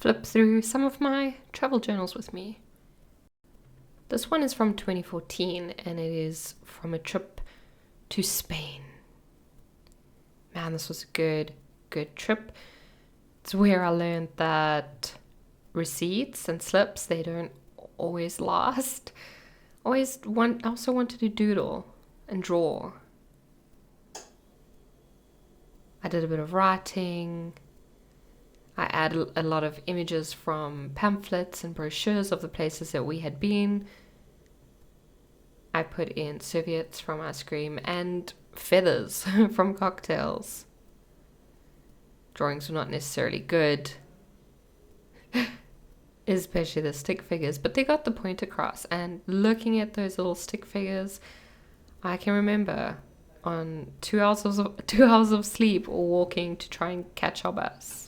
flip through some of my travel journals with me. This one is from 2014 and it is from a trip to Spain. Man, this was a good trip. It's where I learned that receipts and slips, they don't always last. I also wanted to doodle and draw. I did a bit of writing. I added a lot of images from pamphlets and brochures of the places that we had been. I put in serviettes from ice cream and feathers from cocktails. Drawings were not necessarily good, especially the stick figures, but they got the point across. And looking at those little stick figures, I can remember on 2 hours of sleep or walking to try and catch our bus.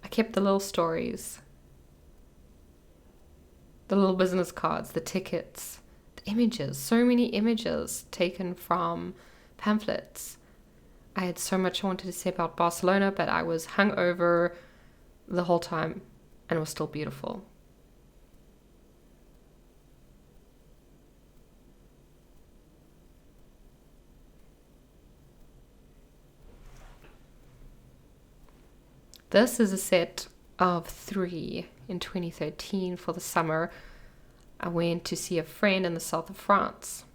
I kept the little stories, the little business cards, the tickets, the images, so many images taken from pamphlets. I had so much I wanted to say about Barcelona, but I was hungover the whole time and it was still beautiful. This is a set of 3 in 2013 for the summer. I went to see a friend in the south of France.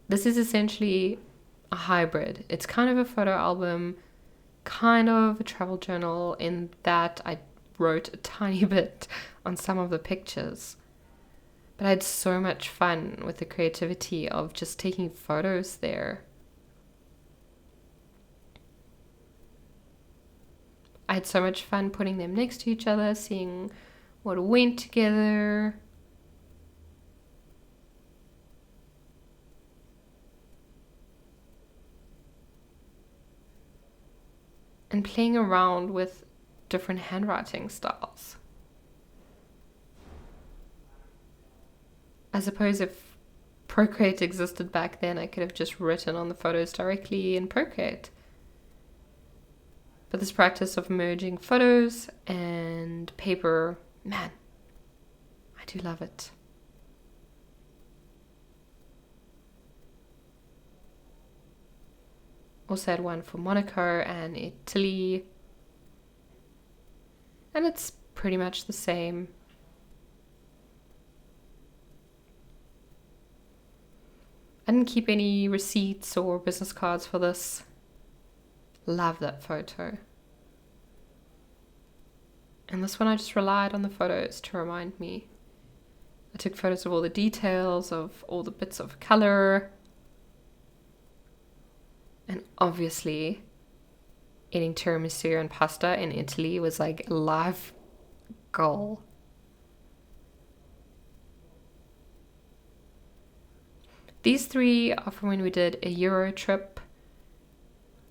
This is essentially a hybrid. It's kind of a photo album, kind of a travel journal in that I wrote a tiny bit on some of the pictures. But I had so much fun with the creativity of just taking photos there. I had so much fun putting them next to each other, seeing what went together. And playing around with different handwriting styles. I suppose if Procreate existed back then, I could have just written on the photos directly in Procreate. But this practice of merging photos and paper, man, I do love it. Also had one for Monaco and Italy. And it's pretty much the same. I didn't keep any receipts or business cards for this. Love that photo. And this one I just relied on the photos to remind me. I took photos of all the details, of all the bits of color. And obviously, eating tiramisu and pasta in Italy was like a life goal. These 3 are from when we did a Euro trip.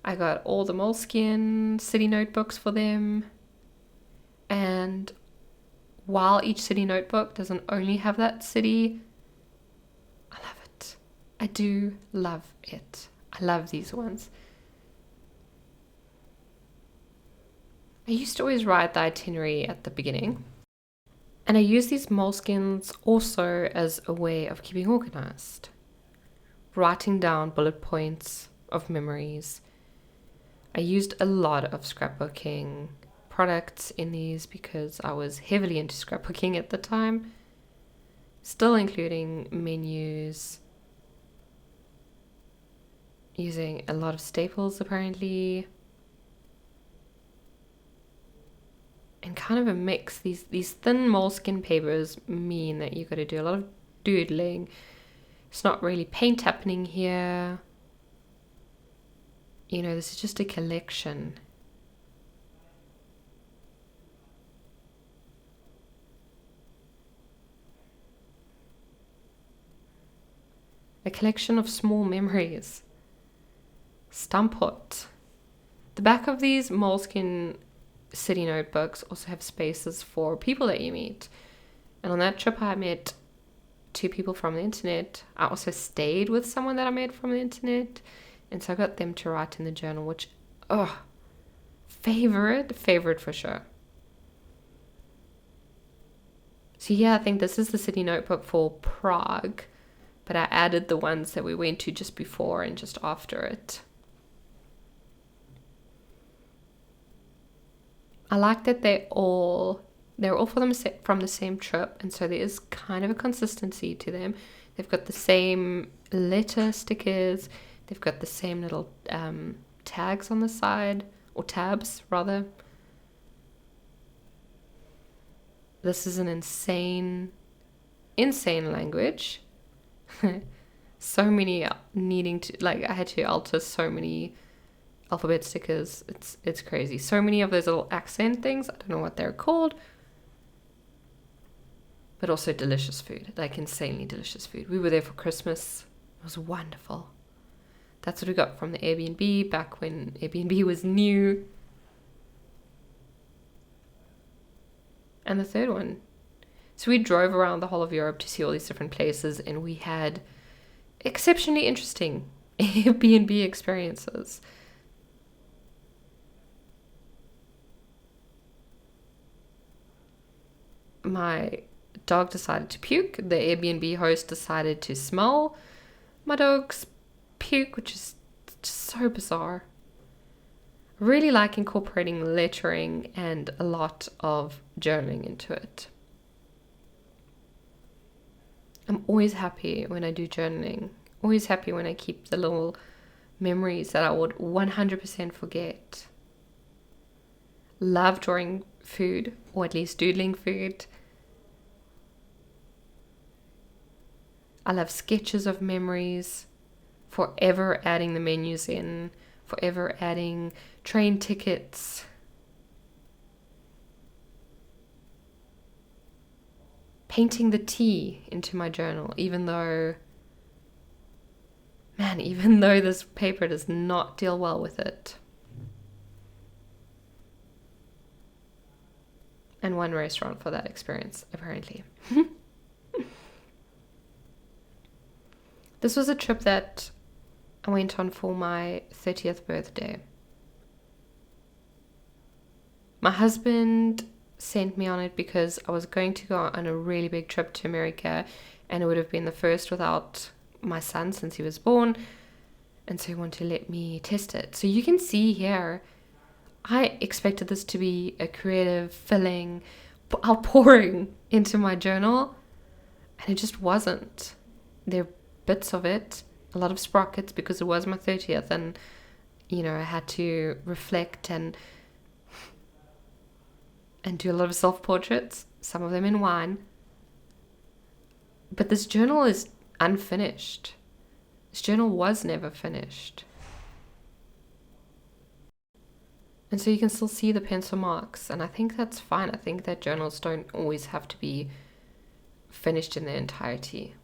I got all the Moleskine city notebooks for them. And while each city notebook doesn't only have that city, I love it. I do love it. I love these ones. I used to always write the itinerary at the beginning. And I use these Moleskines also as a way of keeping organized. Writing down bullet points of memories. I used a lot of scrapbooking products in these because I was heavily into scrapbooking at the time. Still including menus. Using a lot of staples apparently. And kind of a mix. These thin Moleskine papers mean that you got to do a lot of doodling. It's not really paint happening here. You know, this is just a collection. A collection of small memories. Stampot. The back of these Moleskine city notebooks also have spaces for people that you meet. And on that trip I met two people from the internet. I also stayed with someone that I met from the internet. And so I got them to write in the journal, which, oh, favorite for sure. So yeah, I think this is the city notebook for Prague, but I added the ones that we went to just before and just after it. I like that they're all from the same trip, and so there is kind of a consistency to them. They've got the same letter stickers, they've got the same little tags on the side, or tabs rather. This is an insane language. So many needing to, like, I had to alter so many alphabet stickers. It's crazy. So many of those little accent things. I don't know what they're called. But also delicious food, like insanely delicious food. We were there for Christmas. It was wonderful. That's what we got from the Airbnb back when Airbnb was new. And the third one. So we drove around the whole of Europe to see all these different places, and we had exceptionally interesting Airbnb experiences. My dog decided to puke. The Airbnb host decided to smell my dog's puke, which is just so bizarre. I really like incorporating lettering and a lot of journaling into it. I'm always happy when I do journaling. Always happy when I keep the little memories that I would 100% forget. Love drawing food, or at least doodling food. I love sketches of memories, forever adding the menus in, forever adding train tickets. Painting the T into my journal, even though this paper does not deal well with it. And one restaurant for that experience, apparently. This was a trip that I went on for my 30th birthday. My husband sent me on it because I was going to go on a really big trip to America, and it would have been the first without my son since he was born, and so he wanted to let me test it. So you can see here, I expected this to be a creative, filling outpouring into my journal, and it just wasn't. There are bits of it, a lot of sprockets, because it was my 30th, and I had to reflect and do a lot of self-portraits, some of them in wine. But this journal is unfinished. This journal was never finished. And so you can still see the pencil marks, and I think that's fine. I think that journals don't always have to be finished in their entirety.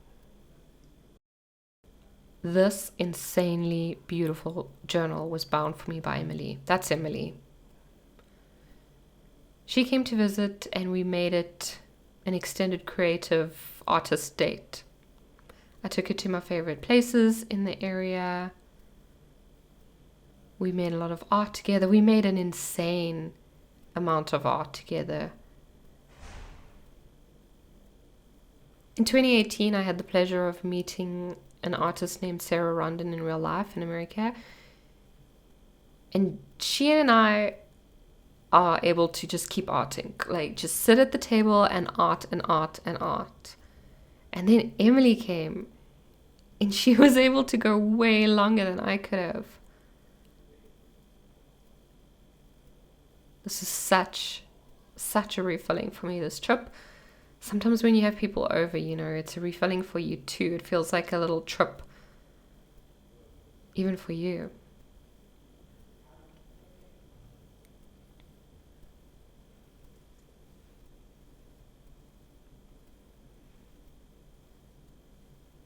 This insanely beautiful journal was bound for me by Emily. That's Emily. She came to visit, and we made it an extended creative artist date. I took her to my favorite places in the area. We made a lot of art together. We made an insane amount of art together. In 2018, I had the pleasure of meeting an artist named Sarah Rondon in real life in America. And she and I are able to just keep arting, like just sit at the table and art and art and art. And then Emily came, and she was able to go way longer than I could have. This is such a refilling for me, this trip. Sometimes when you have people over, it's a refilling for you too. It feels like a little trip, even for you.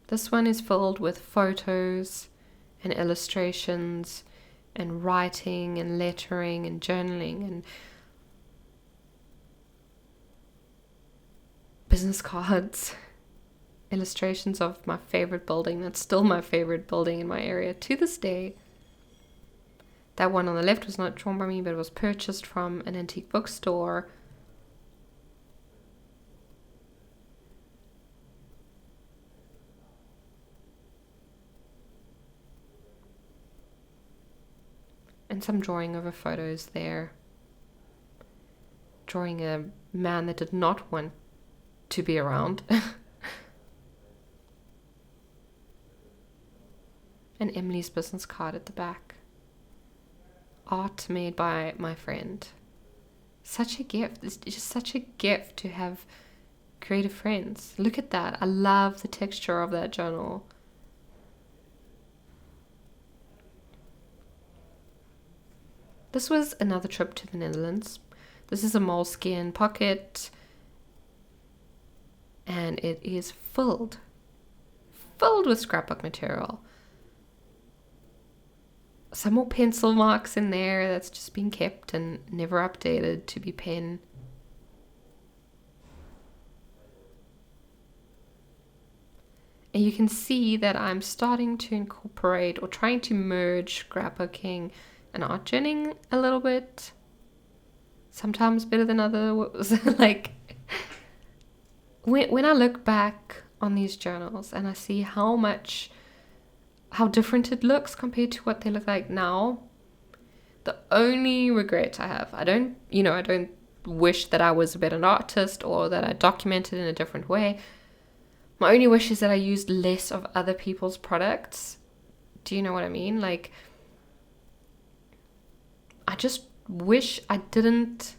This one is filled with photos and illustrations and writing and lettering and journaling and business cards. illustrations of my favorite building. That's still my favorite building in my area to this day. That one on the left was not drawn by me, but it was purchased from an antique bookstore. And some drawing over photos there. Drawing a man that did not want to be around. And Emily's business card at the back. Art made by my friend. Such a gift. It's just such a gift to have creative friends. Look at that. I love the texture of that journal. This was another trip to the Netherlands. This is a Moleskine pocket. And it is filled with scrapbook material. Some more pencil marks in there that's just been kept and never updated to be pen. And you can see that I'm starting to incorporate or trying to merge scrapbooking and art journaling a little bit. Sometimes better than others. Like, when I look back on these journals and I see how different it looks compared to what they look like now, the only regret I have, I don't wish that I was a better artist or that I documented in a different way. My only wish is that I used less of other people's products. Do you know what I mean? Like, I just wish I didn't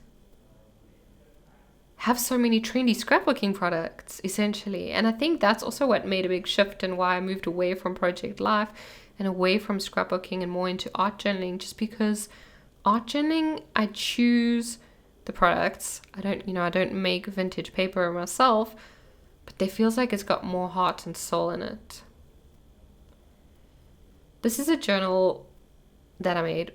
have so many trendy scrapbooking products, essentially. And I think that's also what made a big shift and why I moved away from Project Life and away from scrapbooking and more into art journaling, just because art journaling, I choose the products. I don't make vintage paper myself, but it feels like it's got more heart and soul in it. This is a journal that I made.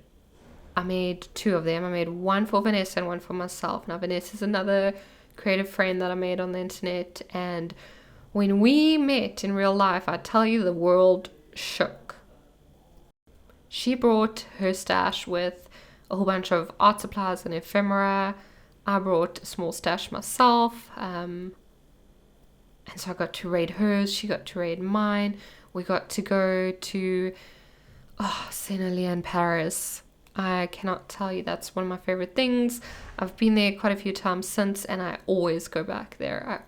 I made two of them. I made one for Vanessa and one for myself. Now, Vanessa is another creative friend that I made on the internet, and when we met in real life, I tell you, the world shook. She brought her stash with a whole bunch of art supplies and ephemera. I brought a small stash myself, and so I got to raid hers, she got to raid mine. We got to go to Saint-Elia in Paris. I cannot tell you, that's one of my favorite things. I've been there quite a few times since, and I always go back there.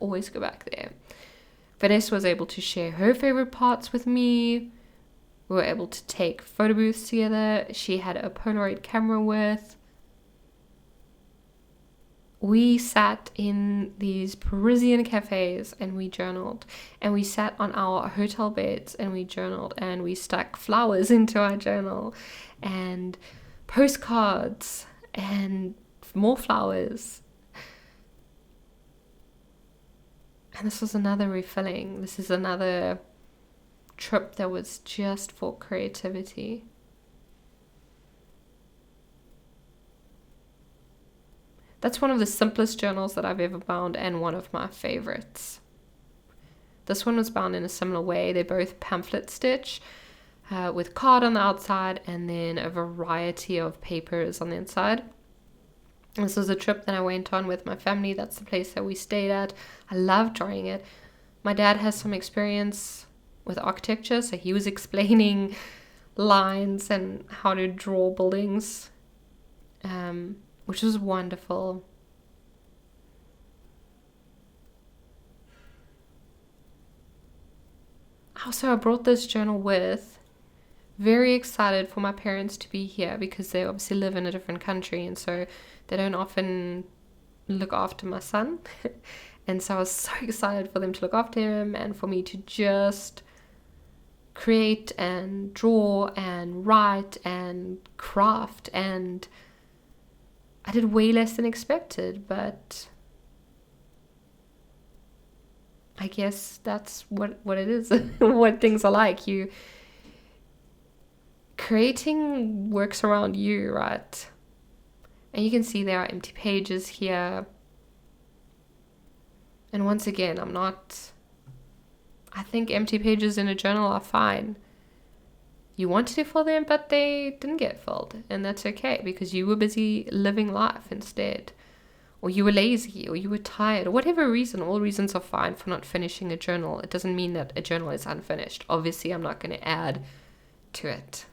Vanessa was able to share her favorite parts with me. We were able to take photo booths together. She had a Polaroid camera with. We sat in these Parisian cafes and we journaled, and we sat on our hotel beds and we journaled, and we stuck flowers into our journal and postcards and more flowers. And this was another refilling. This is another trip that was just for creativity. That's one of the simplest journals that I've ever bound, and one of my favorites. This one was bound in a similar way. They're both pamphlet stitch, with card on the outside and then a variety of papers on the inside. This was a trip that I went on with my family. That's the place that we stayed at. I love drawing it. My dad has some experience with architecture, so he was explaining lines and how to draw buildings, which was wonderful. Also, I brought this journal with. Very excited for my parents to be here, because they obviously live in a different country, and so they don't often look after my son. And so I was so excited for them to look after him and for me to just create and draw and write and craft, and I did way less than expected, but I guess that's what it is. What things are like. Creating works around you, right? And you can see there are empty pages here. And once again, I'm not I think empty pages in a journal are fine. You wanted to fill them, but they didn't get filled. And that's okay, because you were busy living life instead. Or you were lazy, or you were tired, or whatever reason. All reasons are fine for not finishing a journal. It doesn't mean that a journal is unfinished. Obviously, I'm not going to add to it.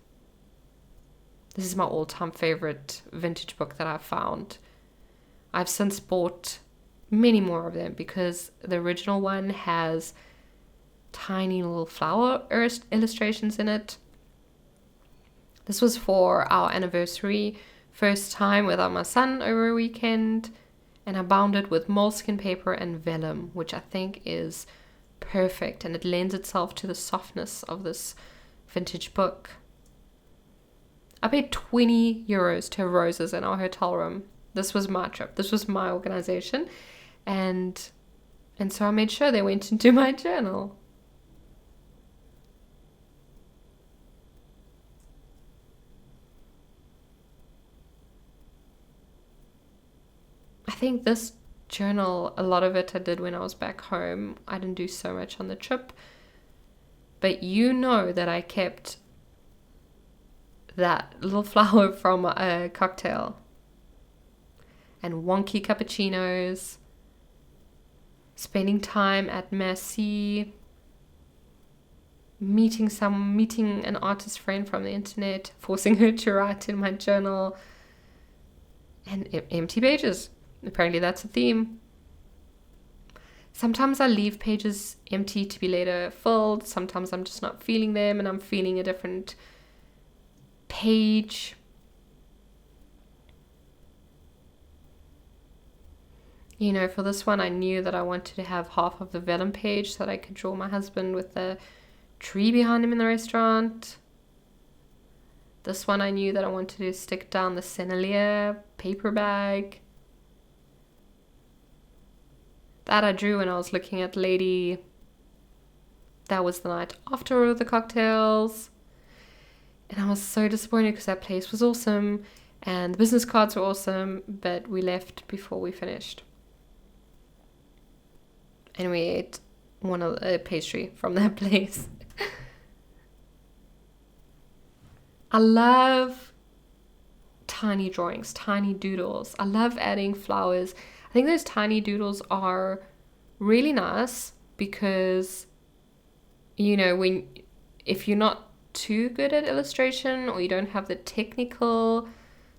This is my all-time favorite vintage book that I've found. I've since bought many more of them because the original one has tiny little flower illustrations in it. This was for our anniversary, first time without my son over a weekend, and I bound it with Moleskine paper and vellum, which I think is perfect, and it lends itself to the softness of this vintage book. I paid 20 euros to have roses in our hotel room. This was my trip. This was my organization, and so I made sure they went into my journal. I think this journal, a lot of it I did when I was back home. I didn't do so much on the trip. But you know that I kept that little flower from a cocktail. And wonky cappuccinos. Spending time at Merci. Meeting an artist friend from the internet. Forcing her to write in my journal. And empty pages. Apparently that's a theme. Sometimes I leave pages empty to be later filled. Sometimes I'm just not feeling them and I'm feeling a different page. You know, for this one I knew that I wanted to have half of the vellum page so that I could draw my husband with the tree behind him in the restaurant. This one I knew that I wanted to stick down the Sennelier paper bag. That I drew when I was looking at Lady. That was the night after the cocktails. And I was so disappointed because that place was awesome. And the business cards were awesome. But we left before we finished. And we ate a pastry from that place. I love tiny drawings, tiny doodles. I love adding flowers. I think those tiny doodles are really nice because, you know, if you're not too good at illustration or you don't have the technical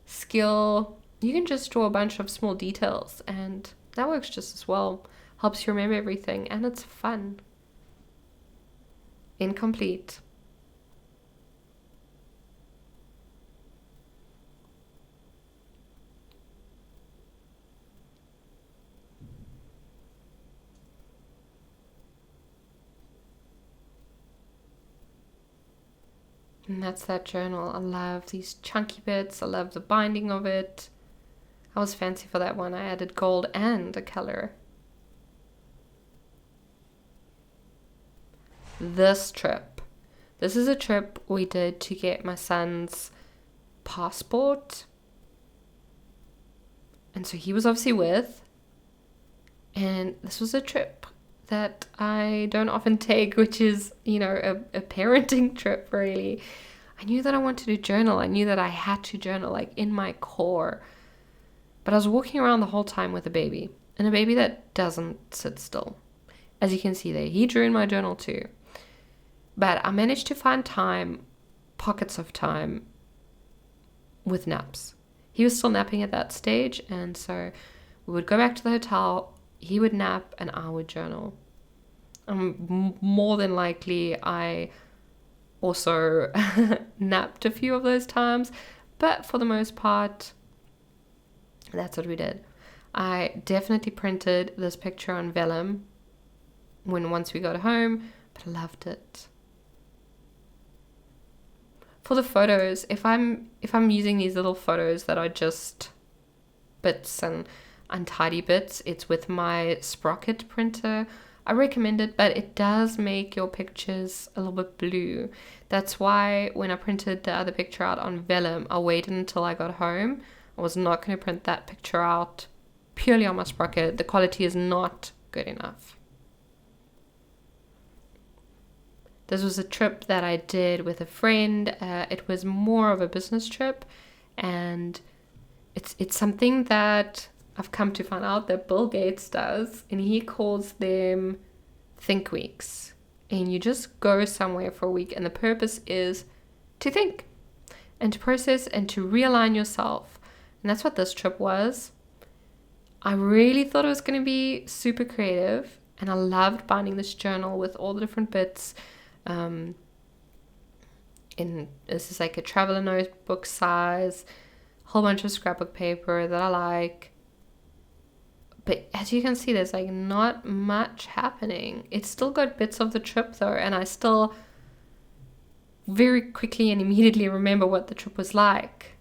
skill, you can just draw a bunch of small details and that works just as well. Helps you remember everything and it's fun. Incomplete. And that's that journal. I love these chunky bits. I love the binding of it. I was fancy for that one. I added gold and a color. This trip. This is a trip we did to get my son's passport. And so he was obviously with. And this was a trip that I don't often take, which is, you know, a parenting trip, really. I knew that I wanted to journal. I knew that I had to journal, like, in my core. But I was walking around the whole time with a baby, and a baby that doesn't sit still. As you can see there, he drew in my journal too. But I managed to find time, pockets of time, with naps. He was still napping at that stage, and so we would go back to the hotel. He would nap and I would journal. More than likely, I also napped a few of those times. But for the most part, that's what we did. I definitely printed this picture on vellum once we got home, but I loved it. For the photos, if I'm using these little photos that are just bits and untidy bits, it's with my Sprocket printer. I recommend it, but it does make your pictures a little bit blue. That's why when I printed the other picture out on vellum, I waited until I got home. I was not going to print that picture out purely on my Sprocket. The quality is not good enough. This was a trip that I did with a friend. It was more of a business trip, and it's something that I've come to find out that Bill Gates does, and he calls them think weeks. And you just go somewhere for a week, and the purpose is to think and to process and to realign yourself. And that's what this trip was. I really thought it was going to be super creative, and I loved binding this journal with all the different bits. This is like a traveler notebook size, whole bunch of scrapbook paper that I like. But as you can see, there's like not much happening. It's still got bits of the trip though, and I still very quickly and immediately remember what the trip was like.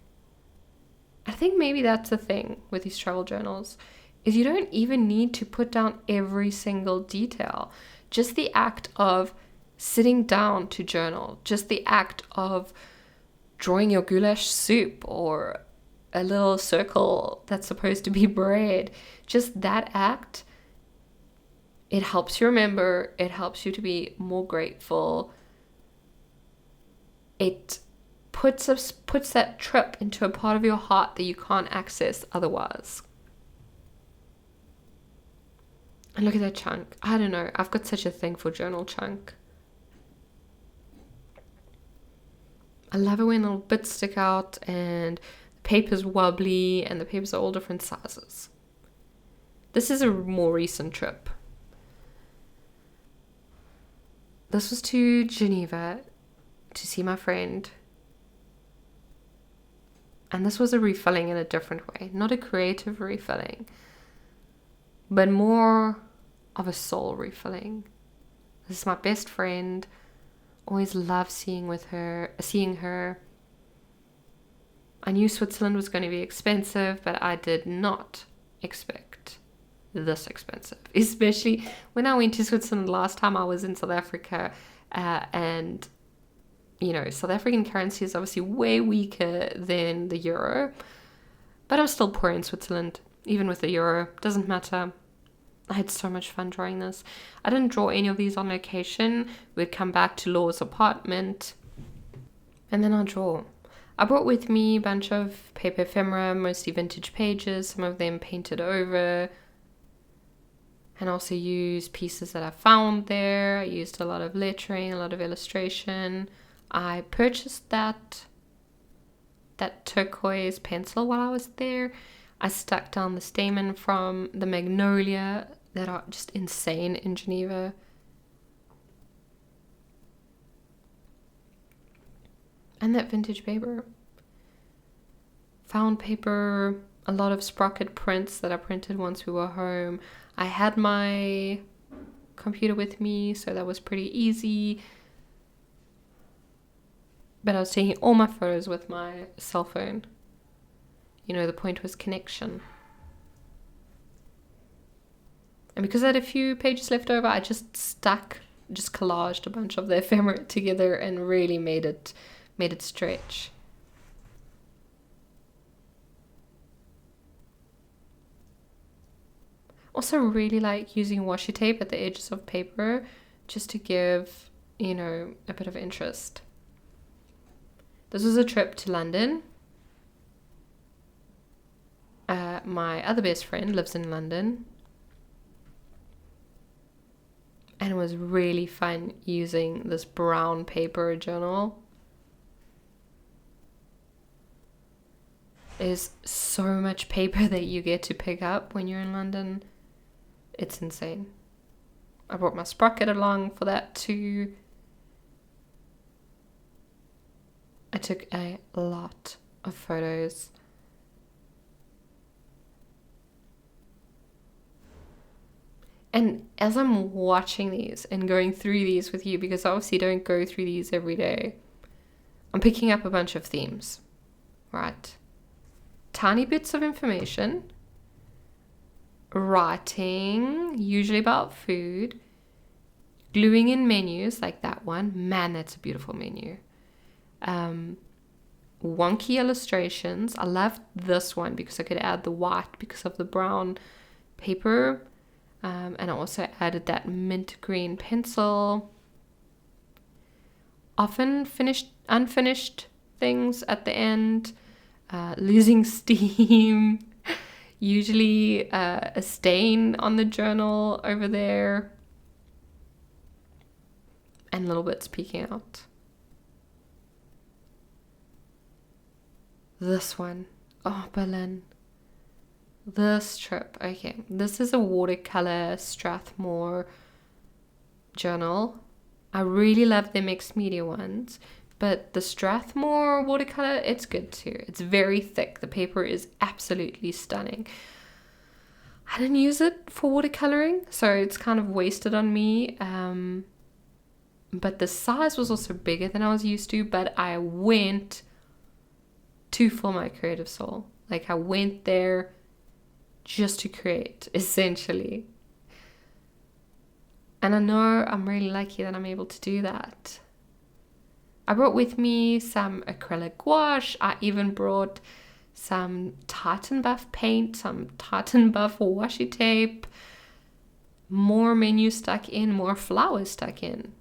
I think maybe that's the thing with these travel journals, is you don't even need to put down every single detail. Just the act of sitting down to journal, just the act of drawing your goulash soup or a little circle that's supposed to be bread, just that act, it helps you remember, it helps you to be more grateful. It puts that trip into a part of your heart that you can't access otherwise. And look at that chunk. I don't know, I've got such a thing for journal chunk. I love it when little bits stick out and the paper's wobbly and the papers are all different sizes. This is a more recent trip. This was to Geneva to see my friend. And this was a refilling in a different way. Not a creative refilling, but more of a soul refilling. This is my best friend. Always love seeing her. I knew Switzerland was going to be expensive, but I did not expect this expensive. Especially when I went to Switzerland last time I was in South Africa, and you know, South African currency is obviously way weaker than the euro, but I'm still poor in Switzerland, even with the euro. Doesn't matter. I had so much fun drawing this. I didn't draw any of these on location. We'd come back to Law's apartment, and then I'd draw. I brought with me a bunch of paper ephemera, mostly vintage pages, some of them painted over, and also used pieces that I found there. I used a lot of lettering, a lot of illustration. I purchased that turquoise pencil while I was there. I stuck down the stamen from the magnolia that are just insane in Geneva. And that vintage paper. Found paper, a lot of sprocket prints that I printed once we were home. I had my computer with me, so that was pretty easy. But I was taking all my photos with my cell phone. You know, the point was connection. And because I had a few pages left over, I just collaged a bunch of the ephemera together and really made it stretch. Also really like using washi tape at the edges of paper just to give, you know, a bit of interest. This was a trip to London. My other best friend lives in London, and it was really fun using this brown paper journal. There's so much paper that you get to pick up when you're in London. It's insane. I brought my sprocket along for that too. I took a lot of photos. And as I'm watching these and going through these with you, because I obviously don't go through these every day, I'm picking up a bunch of themes, right? Tiny bits of information, writing, usually about food, gluing in menus like that one. Man, that's a beautiful menu. Wonky illustrations. I loved this one because I could add the white because of the brown paper. And I also added that mint green pencil. often unfinished things at the end, losing steam, usually a stain on the journal over there, and little bits peeking out. This one, oh, Berlin. This trip, okay. This is a watercolor Strathmore journal. I really love the mixed media ones, but the Strathmore watercolor, it's good too. It's very thick. The paper is absolutely stunning. I didn't use it for watercoloring, so it's kind of wasted on me. But the size was also bigger than I was used to, but I went to fill my creative soul. Like, I went there just to create, essentially. And I know I'm really lucky that I'm able to do that. I brought with me some acrylic gouache. I even brought some Titan Buff paint, some Titan Buff washi tape, more menus stuck in, more flowers stuck in.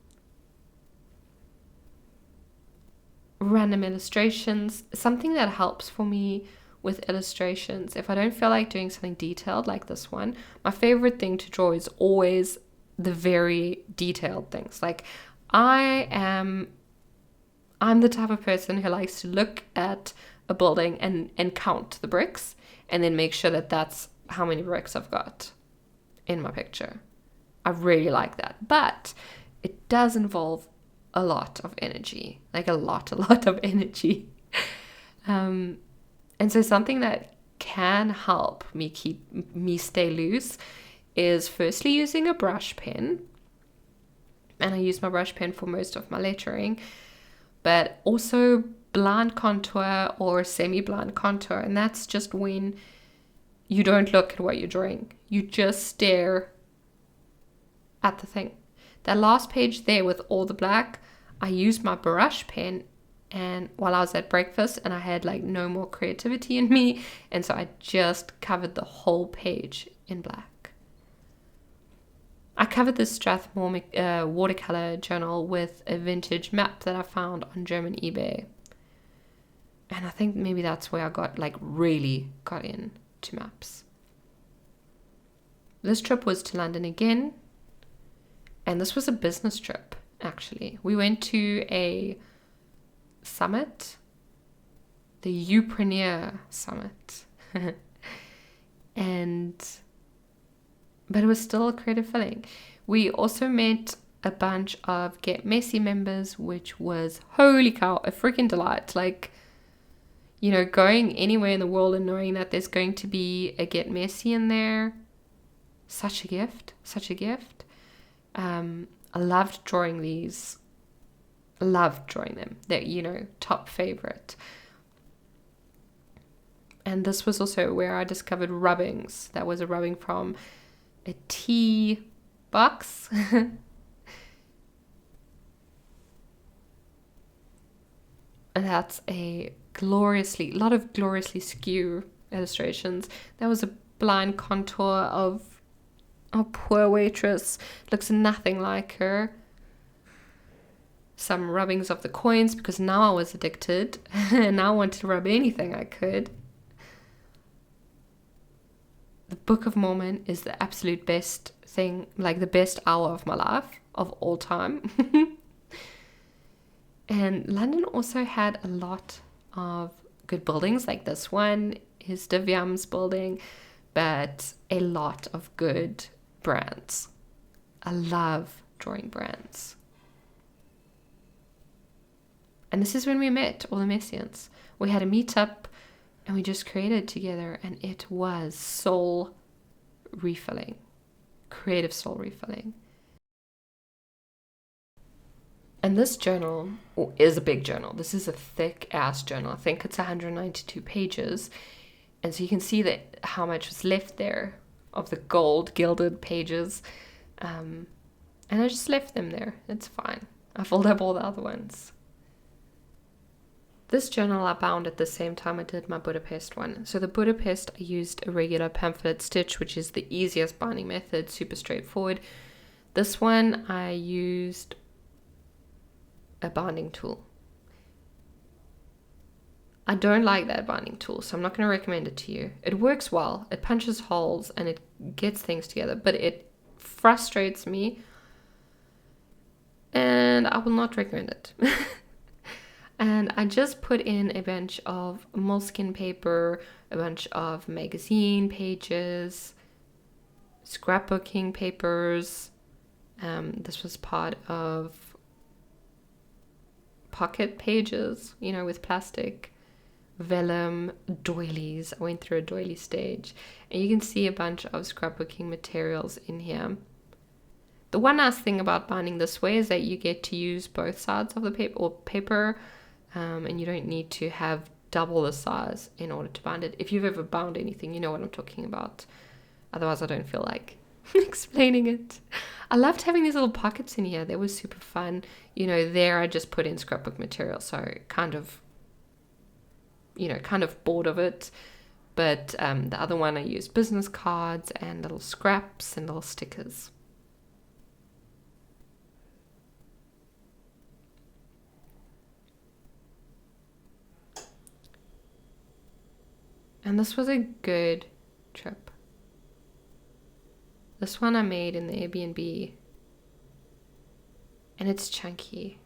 Random illustrations, something that helps for me with illustrations. If I don't feel like doing something detailed like this one, my favorite thing to draw is always the very detailed things. Like, I'm the type of person who likes to look at a building and count the bricks and then make sure that that's how many bricks I've got in my picture. I really like that. But it does involve a lot of energy, like a lot of energy. And so something that can help me stay loose is firstly using a brush pen. And I use my brush pen for most of my lettering, but also blind contour or semi-blind contour. And that's just when you don't look at what you're drawing. You just stare at the thing. That last page there with all the black, I used my brush pen and while I was at breakfast and I had like no more creativity in me. And so I just covered the whole page in black. I covered this Strathmore watercolor journal with a vintage map that I found on German eBay. And I think maybe that's where I really got into maps. This trip was to London again. And this was a business trip, actually. We went to a summit, the Upreneur Summit. But it was still creative filling. We also met a bunch of Get Messy members, which was, holy cow, a freaking delight. Like, you know, going anywhere in the world and knowing that there's going to be a Get Messy in there, such a gift. I loved drawing these. Loved drawing them. They're, you know, top favorite. And this was also where I discovered rubbings. That was a rubbing from a tea box. And that's a lot of gloriously skew illustrations. There was a blind contour of a poor waitress, looks nothing like her. Some rubbings of the coins, because now I was addicted and now I wanted to rub anything I could. The Book of Mormon is the absolute best thing, like the best hour of my life of all time. And London also had a lot of good buildings, like this one is Divyam's building, but a lot of good brands. I love drawing brands. And this is when we met all the Messians. We had a meetup and we just created together, and it was soul refilling, creative soul refilling. And this journal is a big journal. This is a thick ass journal. I think it's 192 pages. And so you can see that how much was left there of the gold gilded pages. And I just left them there. It's fine. I filled up all the other ones. This journal I bound at the same time I did my Budapest one. So the Budapest, I used a regular pamphlet stitch, which is the easiest binding method, super straightforward. This one I used a binding tool. I don't like that binding tool, so I'm not going to recommend it to you. It works well, it punches holes and it gets things together, but it frustrates me and I will not recommend it. And I just put in a bunch of Moleskine paper, a bunch of magazine pages, scrapbooking papers. This was part of pocket pages, with plastic, vellum, doilies. I went through a doily stage, and you can see a bunch of scrapbooking materials in here. The one nice thing about binding this way is that you get to use both sides of the paper, and you don't need to have double the size in order to bind it. If you've ever bound anything, you know what I'm talking about. Otherwise, I don't feel like explaining it. I loved having these little pockets in here. They were super fun. There I just put in scrapbook material, so kind of bored of it. But the other one I used business cards and little scraps and little stickers. And this was a good trip. This one I made in the Airbnb. And it's chunky.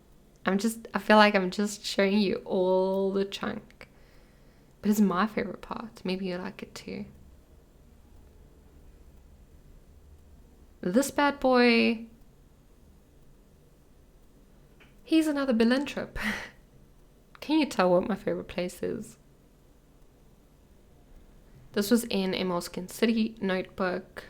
I feel like I'm just showing you all the chunk. But it's my favorite part. Maybe you like it too. This bad boy, he's another Berlin trip. Can you tell what my favorite place is? This was in a Moleskine City notebook.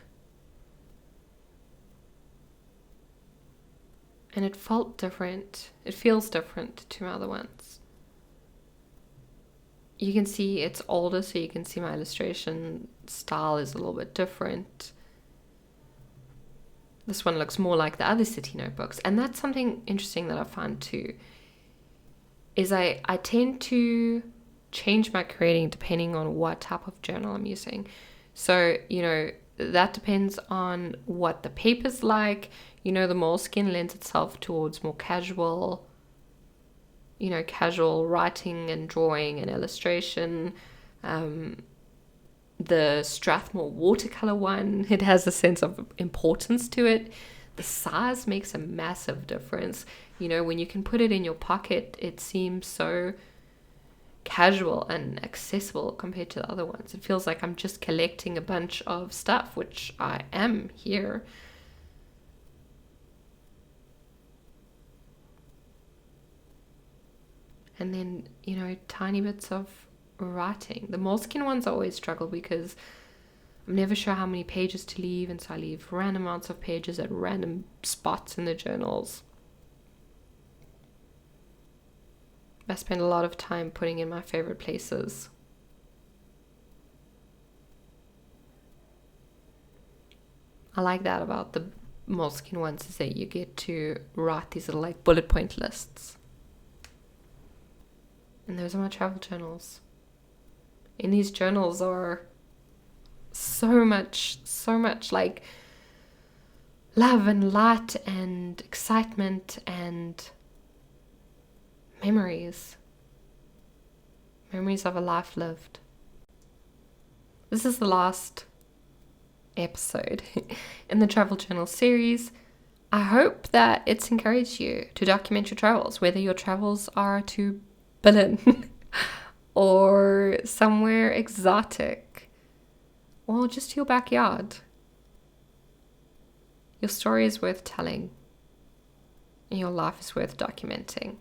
And it felt different. It feels different to my other ones. You can see it's older, so you can see my illustration style is a little bit different. This one looks more like the other city notebooks. And that's something interesting that I find too, is I tend to change my creating depending on what type of journal I'm using. So, that depends on what the paper's like. The Moleskine lends itself towards more casual writing and drawing and illustration. The Strathmore watercolor one, it has a sense of importance to it. The size makes a massive difference. When you can put it in your pocket, it seems so casual and accessible compared to the other ones. It feels like I'm just collecting a bunch of stuff, which I am here. And then, tiny bits of writing. The Moleskine ones I always struggle because I'm never sure how many pages to leave, and so I leave random amounts of pages at random spots in the journals. I spend a lot of time putting in my favorite places. I like that about the Moleskine ones, is that you get to write these little bullet point lists. And those are my travel journals. In these journals are so much love and light and excitement and memories of a life lived. This is the last episode in the travel journal series. I hope that it's encouraged you to document your travels, whether your travels are to Berlin or somewhere exotic or just your backyard. Your story is worth telling and your life is worth documenting.